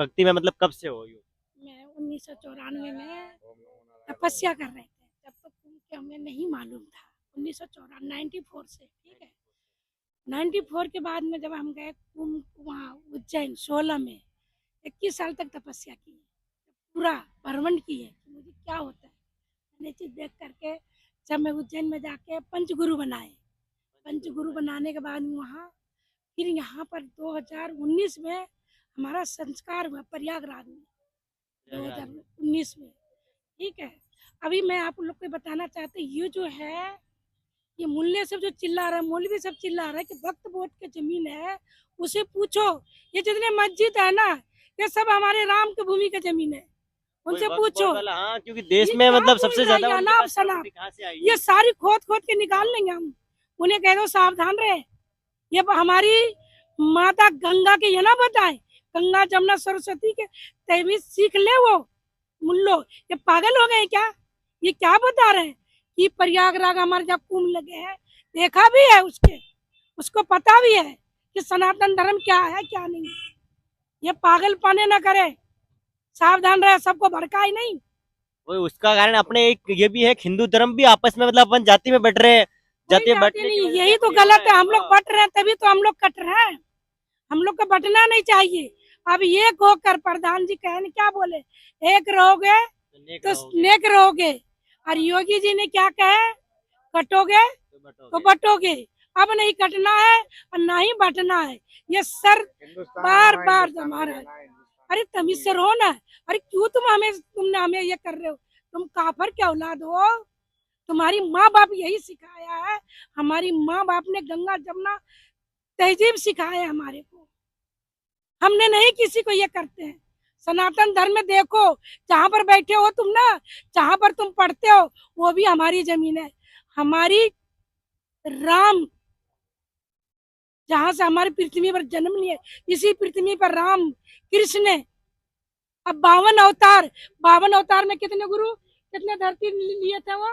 भक्ति में मतलब कब से हो यूँ? मैं 1994 में तपस्या कर रहे थे, जब तक कुंभ के हमें नहीं मालूम था। 1994 94 से, ठीक है। 94 के बाद में जब हम गए कुंभ वहाँ उज्जैन 16 में, 21 साल तक तपस्या की है, पूरा भ्रमण की है कि मुझे क्या होता है। मैंने चीज देख करके जब मैं उज्जैन में जाके पंचगुरु बनाए, पंचगुरु बनाने के बाद वहाँ फिर यहाँ पर 2019 में हमारा संस्कार हुआ प्रयागराज में, 2019 में, ठीक है। अभी मैं आप लोग को बताना चाहती हूँ, ये जो है ये मुल्ले सब जो चिल्ला रहा है, मौलवी सब चिल्ला रहा है कि वक्फ बोर्ड की जमीन है, उसे पूछो। ये जितने मस्जिद है ना, ये सब हमारे राम की भूमि की जमीन है, कोई उनसे वक्त बहुत पूछो। वाला, हाँ, क्योंकि देश ये में क्या मतलब बोल सबसे रहा है ज्यादा ये उनके अनाप पास शनाप, प्रॉपर्टी कहाँ से आई ये है। सारी खोद खोद के निकाल लेंगे हम। उन्हें कह दो सावधान रहे। ये हमारी माता गंगा के ये ना बताए, गंगा जमुना सरस्वती के तभी सीख ले वो मुल्लो। ये पागल हो गए क्या? ये क्या बता रहे हैं कि प्रयागराज हमारे जब कुंभ लगे हैं, देखा भी है उसके, उसको पता भी है कि सनातन धर्म क्या है क्या नहीं। ये पागल पाने न करे, सावधान रहे, सबको भड़काए नहीं। वही उसका कारण अपने एक ये भी है कि हिंदू धर्म भी आपस में मतलब अपन जाति में बट रहे हैं। कोई जाति में जाति बटने की नहीं, वजह से यही तो अपनी हो रहा गलत है। हम लोग हाँ। बट रहे हैं तभी तो हम लोग कट रहे हैं। हम लोग को बटना नहीं चाहिए। अब एक होकर प्रधान जी कहे क्या बोले, एक रहोगे नेक तो रहोगे नेक रहोगे, और योगी जी ने क्या कहे, कटोगे तो तो बटोगे। बटोगे। अब नहीं कटना है और ना ही बटना है। ये सर बार बार हमारा है। अरे तमीज से रहो ना। अरे क्यों तुमने हमें ये कर रहे हो? तुम काफर के औलाद हो। तुम्हारी माँ बाप यही सिखाया है। हमारी माँ बाप ने गंगा जमुना तहजीब सिखाया है हमारे को। हमने नहीं किसी को ये करते हैं। सनातन धर्म में देखो, जहां पर बैठे हो तुम ना, जहां पर तुम पढ़ते हो, वो भी हमारी जमीन है। हमारी राम जहां से हमारी पृथ्वी पर जन्म लिए, इसी पृथ्वी पर राम कृष्ण ने अब 52 अवतार में कितने गुरु, कितने धरती लिए थे वो?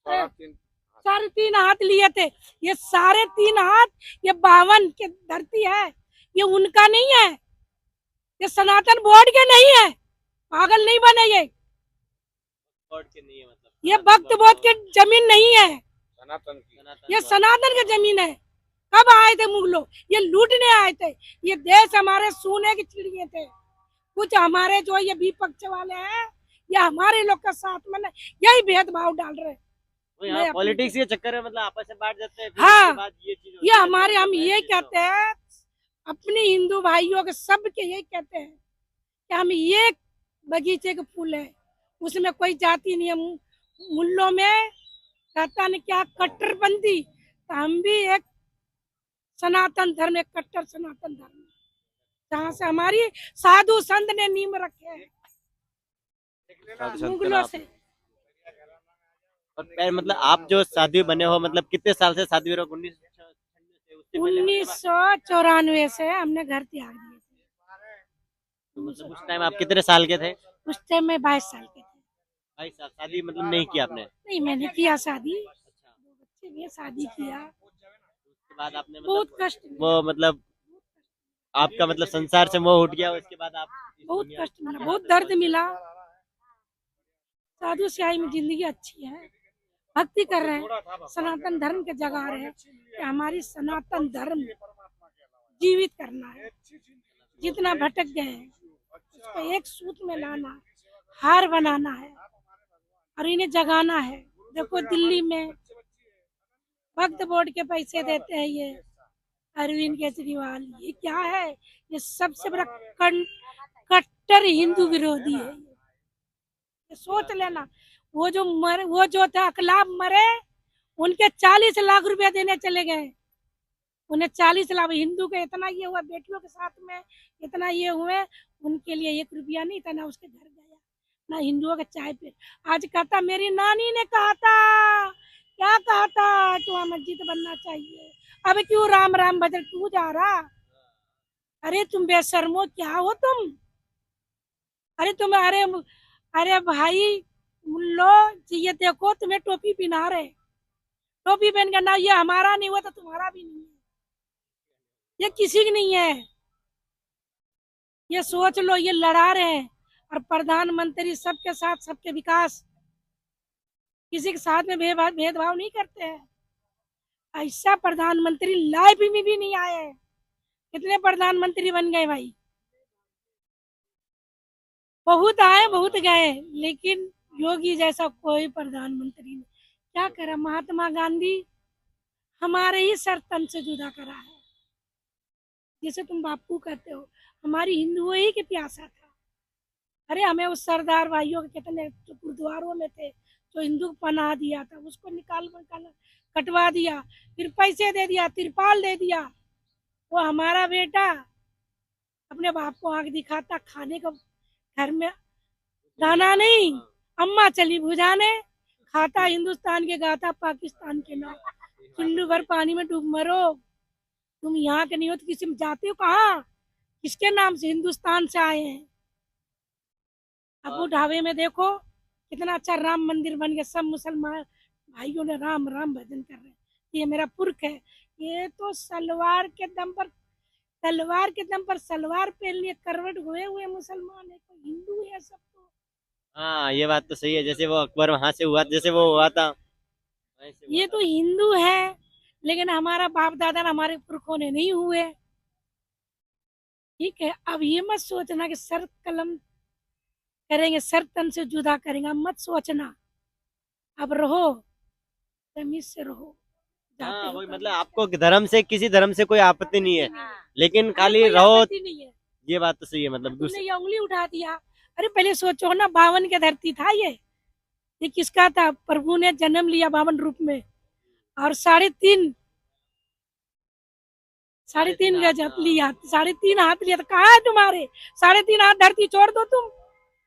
3.5 हाथ लिए थे। ये 3.5 हाथ, ये 52 के धरती है, ये उनका नहीं है। ये सनातन बोर्ड के नहीं है। पागल नहीं बने ये। गॉड के नहीं है मतलब ये सनातन भक्त बोध धर्म की जमीन नहीं है, सनातन ये धर्म सनातन की जमीन है। कब आए थे मुगलों? ये लूटने आए थे। ये देश हमारे सोने की चिड़िए थे। कुछ हमारे जो ये विपक्ष वाले हैं, ये हमारे लोग का साथ में यही भेदभाव डाल रहे हैं। वही हाँ, मैं अपनी पॉलिटिक्स के चक्कर में मतलब आपस में बांट जाते हैं, फिर उसके हाँ, बाद ये चीज ये होती रहती है हमारे, मतलब हम बहस ये ये सब। कहते हैं अपने हिंदू भाइयों के, सब के यही कहते हैं कि हम एक बगीचे के फूल है, उसमें कोई जाति नहीं है। मुल्लों में कहता नहीं क्या कट्टरपंथी, तो हम भी एक सनातन धर्म, एक कट्टर सनातन धर्म, जहाँ से हमारी साधु संत ने नींव रखे हैं साधु संत का मुगलों नाम। से। और पहले मतलब आप जो साध्वी बने हो मतलब कितने साल से साध्वी रहो? 1996 से उससे पहले मतलब 1994 से हमने घर त्याग दिए थे। तो मतलब उस टाइम आप कितने साल के थे? उस टाइम में 22 साल के थे। 22 साल शादी मतलब नहीं किया आपने? नहीं, मैंने किया शादी, अच्छा, 2 बच्चे भी हैं, शादी किया। उसके बाद आपने बहुत मतलब कष्ट वो मिला, मतलब आपका मतलब संसार से मोह उठ गया उसके बाद आप इस बहुत दुनिया कष्ट मिला, यहाँ बहुत तक दर्द पहुँचे हो। मिला। साधु स्याही में जिंदगी अच्छी है, भक्ति कर रहे हैं, सनातन धर्म के जगा रहे हैं कि हमारी सनातन धर्म जीवित करना है। जितना भटक गए हैं उसको एक सूत्र में लाना, हार बनाना है और इन्हें जगाना है। देखो दिल्ली में वक्फ बोर्ड के पैसे देते हैं ये अरविंद केजरीवाल, ये क्या है? ये सबसे बड़ा कट्टर हिंदू विरोधी है। ये सोच लेना। वो जो थे अखलाफ मरे, उनके 40 लाख रुपया देने चले गए। उन्हें 40 लाख, हिंदू के इतना ये हुआ, बेटियों के साथ में इतना ये हुए, उनके लिए 1 रुपया नहीं था, ना उसके घर गया, ना हिंदुओं का चाय पे। आज कहता मेरी नानी ने कहा था, क्या कहा था, तुम्हारा मस्जिद बनना चाहिए। अब क्यों राम राम भजन क्यों जा रहा? अरे तुम बेशर्मो क्या हो तुम? अरे तुम, अरे भाई लो, ये देखो तुम्हें टोपी पहना रहे, टोपी पहन कर ना, ये हमारा नहीं हुआ तो तुम्हारा भी नहीं है, ये किसी की नहीं है। ये सोच लो, ये लड़ा रहे हैं और प्रधानमंत्री सबके साथ सबके विकास, किसी के साथ में भेदभाव नहीं करते हैं। ऐसा प्रधानमंत्री लाइफ में भी नहीं आए हैं। कितने प्रधानमंत्री बन गए भाई, बहुत आए बहुत गए, लेकिन योगी जैसा कोई प्रधानमंत्री नहीं। क्या करा महात्मा गांधी, हमारे ही सर तन से जुदा करा है। जैसे तुम बापू कहते हो, हमारी हिंदुओं ही के प्यासा था। अरे हमें उस सरदार भाइयों के कितने जो गुरुद्वारों में थे, जो हिंदू पनाह दिया था, उसको निकाल कटवा दिया, फिर पैसे दे दिया, तिरपाल दे दिया। वो हमारा बेटा अपने बाप को आंख दिखाता, खाने को घर में दाना नहीं, अम्मा चली भुजाने, खाता हिंदुस्तान के गाता पाकिस्तान के नाम। चुल्लू भर पानी में डूब मरो, तुम यहाँ के नहीं हो तो किसी में जाते हो कहाँ, किसके नाम से, हिंदुस्तान से आए हैं। अबू ढाबे में देखो कितना अच्छा राम मंदिर बन गया, सब मुसलमान भाइयों ने राम राम भजन कर रहे हैं। ये मेरा पुरख है। ये तो सलवार के दम पर सलवार पहन लिए करवट हुए हुए मुसलमान है, तो हिंदू है सब तो। हाँ ये बात तो सही है, जैसे वो अकबर वहां से हुआ, जैसे वो हुआ था वैसे हुआ ये था। तो हिंदू है, लेकिन हमारा बाप दादा हमारे पुरखों ने नहीं हुए। ठीक है, अब ये मत सोचना कि सर कलम करेंगे, सर तन से जुदा करेंगे, मत सोचना। अब रहो, तमीज से रहो, जाते हाँ हो वही, तो मतलब आपको धर्म से, किसी धर्म से कोई आपत्ति नहीं है, नहीं है। लेकिन हमें खाली कोई रहो। आपत्ति नहीं है। ये बात तो सही है, मतलब तुमने दूसरे। ये उंगली उठा दिया, अरे पहले सोचो ना, 52 के धरती था ये किसका था? प्रभु ने जन्म लिया 52 रूप में, और 3.5 गज लिया, 3.5 हाथ लिया, तो कहाँ है तुम्हारे 3.5 हाथ? धरती छोड़ दो तुम,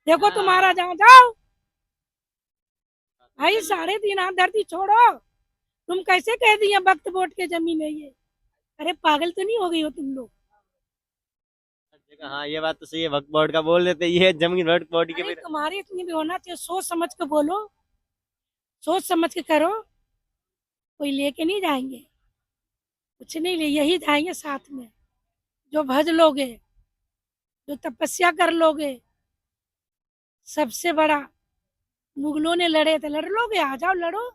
देखो तुम्हारा जहाँ जाओ भाई, 3.5 हाथ धरती छोड़ो। तुम कैसे कह दिए वक्त वोट के जमीन है ये? अरे पागल तो नहीं हो गई हो तुम लोग? हाँ ये बात तो सही है, वक्फ बोर्ड का बोल देते, ये जमीन वक्फ बोर्ड के अरे फिर। तुम्हारी इतनी भी होना चाहिए, सोच समझ के बोलो, सोच समझ के करो। कोई लेके नहीं जाएंगे, कुछ नहीं ले, यही जाएंगे साथ में। जो भज लोगे, जो तपस्या कर लोगे, सबसे बड़ा मुगलों ने लड़े थे, लड़ लोगे, आ जाओ लड़ो।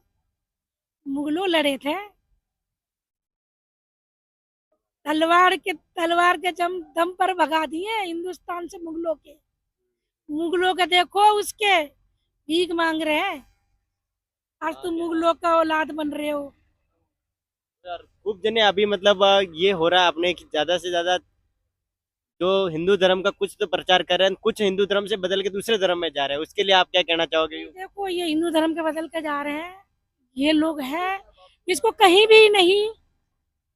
मुगलों लड़े थे, तलवार के दम पर भगा दिए हिंदुस्तान से मुगलों के। मुगलों के देखो उसके भीख मांग रहे हैं, आज तुम मुगलों का औलाद बन रहे हो। और खूब जने अभी मतलब ये हो रहा है अपने कि ज्यादा से ज्यादा जो हिंदू धर्म का कुछ तो प्रचार कर रहे हैं, कुछ हिंदू धर्म से बदल के दूसरे धर्म में जा रहे हैं, उसके लिए आप क्या कहना चाहोगे? देखो ये हिंदू धर्म के बदल के जा रहे हैं, ये लोग हैं, इसको कहीं भी नहीं।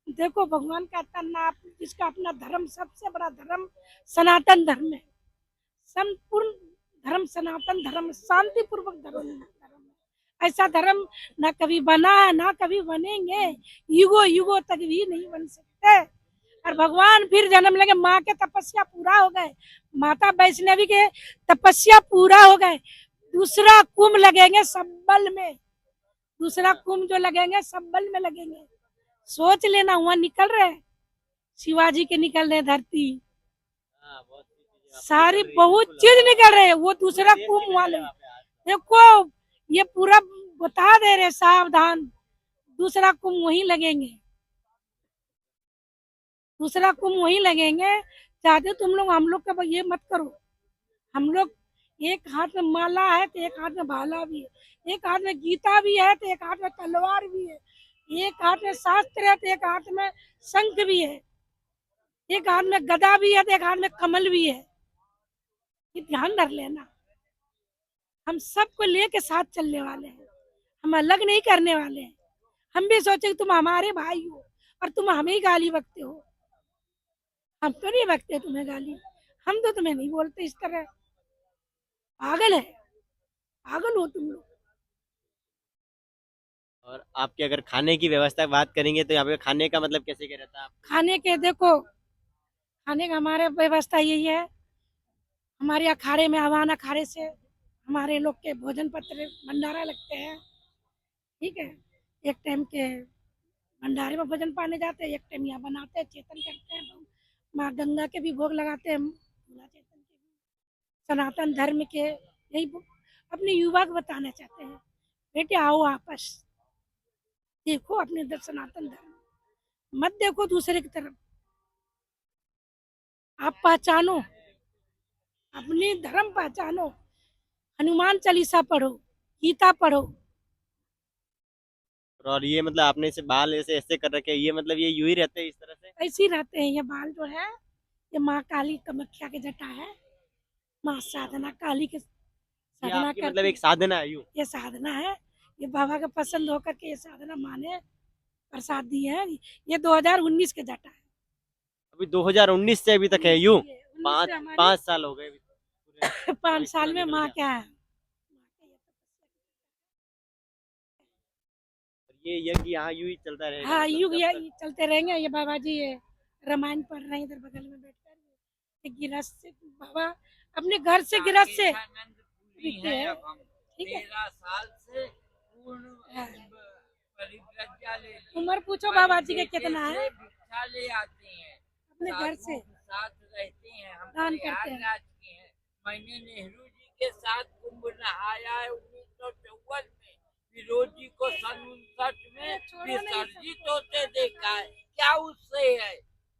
देखो भगवान कहता ना, जिसका अपना धर्म, सबसे बड़ा धर्म सनातन धर्म है। संपूर्ण धर्म सनातन धर्म, शांति पूर्वक धर्म है। ऐसा धर्म ना कभी बना है, ना कभी बनेंगे, युगो युगो तक भी नहीं बन सकते। और भगवान फिर जन्म लेंगे, माँ के तपस्या पूरा हो गए, माता वैष्णवी के तपस्या पूरा हो गए, दूसरा कुंभ लगेंगे संबल में, दूसरा कुंभ जो लगेंगे संबल में लगेंगे। सोच लेना, वहां निकल रहे शिवाजी के, निकल रहे धरती, सारी बहुत चीज निकल रहे हैं, वो दूसरा कुंभ वाले। देखो ये पूरा बता दे रहे, सावधान, दूसरा कुंभ वहीं लगेंगे, दूसरा कुंभ वहीं लगेंगे। चाहते तुम लोग हम लोग का ये मत करो। हम लोग एक हाथ में माला है तो एक हाथ में भाला भी है, एक हाथ में गीता भी है तो एक हाथ में तलवार भी है, एक हाथ में शास्त्र है तो एक हाथ में शंख भी है, एक हाथ में गदा भी है तो एक हाथ में कमल भी है। ये ध्यान रख लेना, हम सबको लेके साथ चलने वाले हैं, हम अलग नहीं करने वाले हैं। हम भी सोचे कि तुम हमारे भाई हो और तुम हमें ही गाली बकते हो, हम तो नहीं बकते तुम्हें गाली, हम तो तुम्हें नहीं बोलते इस तरह। पागल है, पागल हो तुम लोग। और आपके अगर खाने की व्यवस्था की बात करेंगे तो यहाँ पे खाने का मतलब कैसे क्या रहता है? खाने के देखो, खाने का हमारे व्यवस्था यही है, हमारे अखाड़े में, आवान अखाड़े से हमारे लोग के भोजन पत्र भंडारा लगते हैं। ठीक है, एक टाइम के भंडारे में भोजन पाने जाते हैं, एक टाइम यहाँ बनाते हैं, चेतन करते हैं, माँ गंगा के भी भोग लगाते हैं, भोला चैतन्य के भी सनातन धर्म के यही अपने युवा को बताना चाहते हैं, बेटे आओ आपस देखो अपने सनातन धर्म, मत देखो दूसरे की तरफ, आप पहचानो अपने धर्म पहचानो, हनुमान चालीसा पढ़ो, गीता पढ़ो। और ये मतलब आपने इसे बाल ऐसे ऐसे कर रखे हैं, ये मतलब ये यूं ही रहते हैं इस तरह से? ऐसे ही रहते हैं। ये बाल जो है ये माँ काली कामाख्या के जटा है, माँ साधना काली के ये साधना आपकी मतलब करती एक साधना है यूं? ये साधना है, ये बाबा का पसंद होकर के ये साधना माने प्रसाद दिए हैं। ये 2019 के जटा है। अभी 2019 से अभी तक है यूं? 19 से हमारी 5 साल हो गए अभी पूरे। 5 साल पूरा में निकल माँ गया। क्या है। ये यज्ञ यहाँ यूं ही चलता रहेगा हाँ मतलब युग जब ये तक? चलते रहेंगे। ये बाबा जी ये रामायण पढ़ रहे हैं इधर बगल में बैठकर, एक गिरस्त से बाबा अपने घर से गिरस्त से दिखते हैं, ठीक है। 13 साल से पूर्ण हाँ। परिव्रज्या ले ली। उम्र पूछो बाबा जी के परिदेश कितना है, से भिक्षा ले आते हैं, अपने घर से साधुओं के साथ रहते हैं, हम दान करते हैं। प्रयागराज के हैं। मैंने नेहरू जी के साथ कुंभ नहाया है 1954 में, विरोध जी को सन 59 में विसर्जित होते देखा है। क्या उससे है?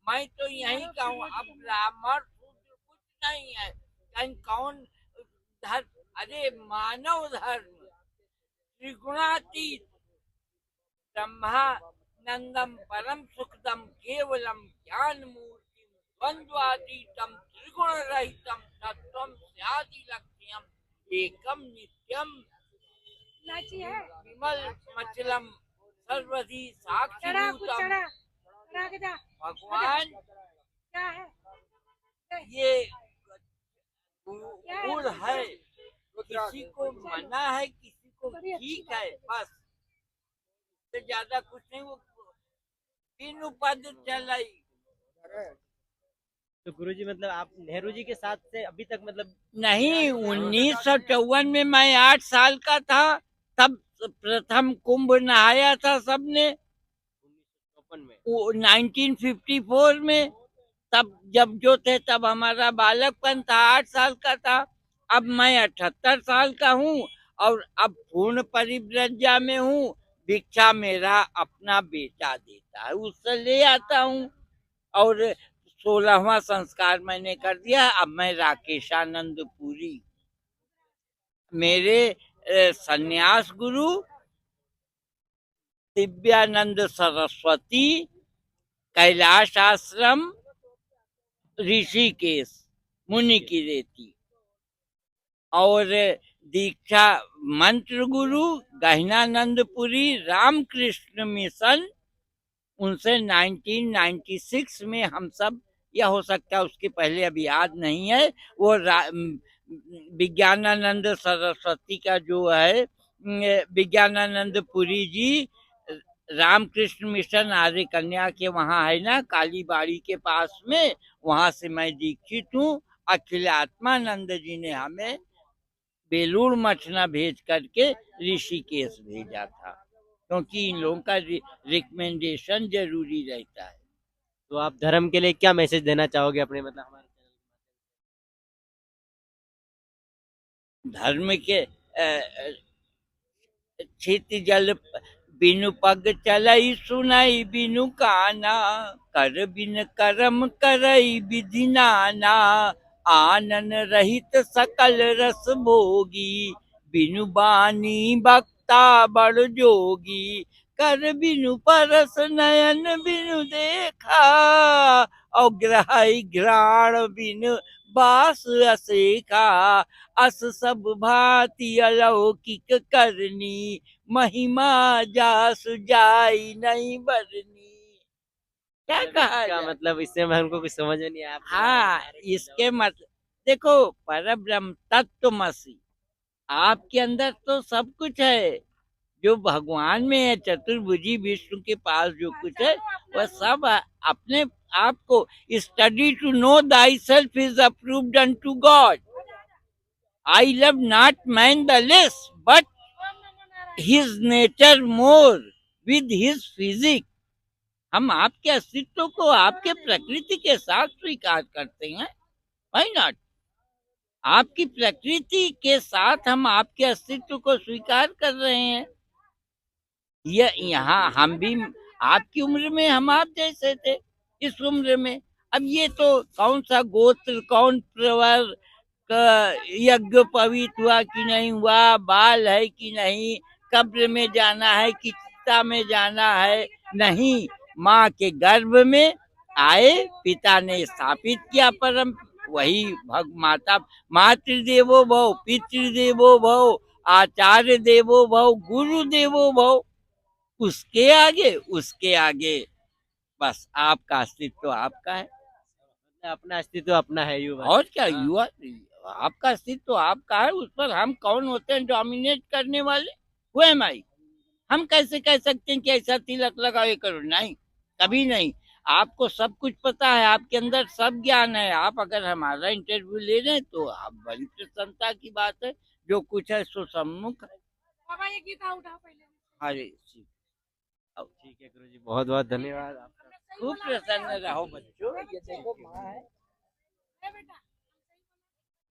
मैं तो यही कहूँ, अब ब्राह्मण शूद्र कुछ नहीं है, कहीं कौन धर्म, अरे मानव धर्म त्रिगुणातीत ब्रह्मानंदम परम सुखदम केवलम ज्ञान मूर्ति द्वंद्वातीतम त्रिगुण रहितम तत्वम स्यादि लक्ष्यम एकम नित्यम लाची है विमल मचलम सर्वधि चढ़ा कुछ साक्षिभूतम। चढ़ा चढ़ा के जा। भगवान क्या है ये गुण है, किसी को मना है किसी को ठीक है, बस से ज्यादा कुछ नहीं। वो तीन पद चलाई। तो गुरुजी मतलब आप नेहरू जी के साथ से अभी तक मतलब? नहीं, 1954 में मैं 8 साल का था, तब प्रथम कुंभ नहाया था सबने। 1954 में? 1954 में तब जब जो थे तब हमारा बालकपन था, 8 साल का था। अब मैं 78 साल का हूँ और अब पूर्ण परिव्रज्या में हूँ। भिक्षा मेरा अपना बेटा देता है, उससे ले आता हूँ। और 16वां संस्कार मैंने कर दिया। अब मैं राकेशानंद पुरी, मेरे सन्यास गुरु दिव्यानंद सरस्वती, कैलाश आश्रम, ऋषिकेश, मुनि की रेती। और दीक्षा मंत्र गुरु गहनानंदपुरी रामकृष्ण मिशन, उनसे 1996 में हम सब, या हो सकता है उसके पहले, अभी याद नहीं है। वो विज्ञानानंद सरस्वती का जो है, विज्ञानानंद पुरी जी रामकृष्ण मिशन आर्य कन्या के वहाँ है ना, कालीबाड़ी के पास में, वहां से मैं दीक्षित हूँ। अखिलात्मानंद जी ने हमें बेलूर मठ न भेज करके ऋषिकेश भेजा था, क्योंकि इन लोगों का रिकमेंडेशन जरूरी रहता है। तो आप धर्म के लिए क्या मैसेज देना चाहोगे अपने मतलब हमारे धर्म के छित जल बिनु पग चलई सुनई बिनु काना, कर बिन करम करई विधि नाना, आनन रहित सकल रस भोगी, बिनु बानी बक्ता बड़ जोगी, कर बिनु परस नयन बिनु देखा, और ग्रहई घ्राण बिनु बास असेखा, अस सब भांति अलौकिक करनी, महिमा जास जाई नहीं बरनी। क्या कहा इसका जाए? मतलब इससे मैं हमको कुछ समझ में नहीं आया। हाँ, इसके मतलब देखो, पर ब्रह्म तत्वमसि, आपके अंदर तो सब कुछ है जो भगवान में है। चतुर्भुजी विष्णु के पास जो कुछ है वह सब अपने आप को, study to know thyself is approved unto God. I love not man the less but his nature more with his physique. हम आपके अस्तित्व को आपके प्रकृति के साथ स्वीकार करते हैं। Why not? आपकी प्रकृति के साथ हम आपके अस्तित्व को स्वीकार कर रहे हैं। ये यहाँ हम भी आपकी उम्र में हम आप जैसे थे, इस उम्र में। अब ये तो कौन सा गोत्र, कौन प्रवर का यज्ञ पवित हुआ कि नहीं हुआ, बाल है कि नहीं, कब्र में जाना है कि चिता में जाना है, नहीं, माँ के गर्भ में आए, पिता ने स्थापित किया परम, वही भग माता, मातृदेवो भव, पितृदेवो भव, आचार्य देवो भव, गुरु देवो भव, उसके आगे बस आपका अस्तित्व आपका है। अपना अस्तित्व अपना है यू और क्या, युवा आपका अस्तित्व आपका है, उस पर हम कौन होते हैं डोमिनेट करने वाले? वो एम आई, हम कैसे कह सकते हैं कि ऐसा तिलक लगाओ ये करो? नहीं, कभी नहीं। आपको सब कुछ पता है, आपके अंदर सब ज्ञान है। आप अगर हमारा इंटरव्यू ले रहे हैं तो आप बड़ी प्रसन्नता की बात है, जो कुछ है सो सम्मुख है। बाबा ये गीता उठाओ पहले। अरे ठीक है गुरुजी, बहुत बहुत धन्यवाद आपका। खूब प्रसन्न रहो बच्चों। ये देखो माँ है। ए बेटा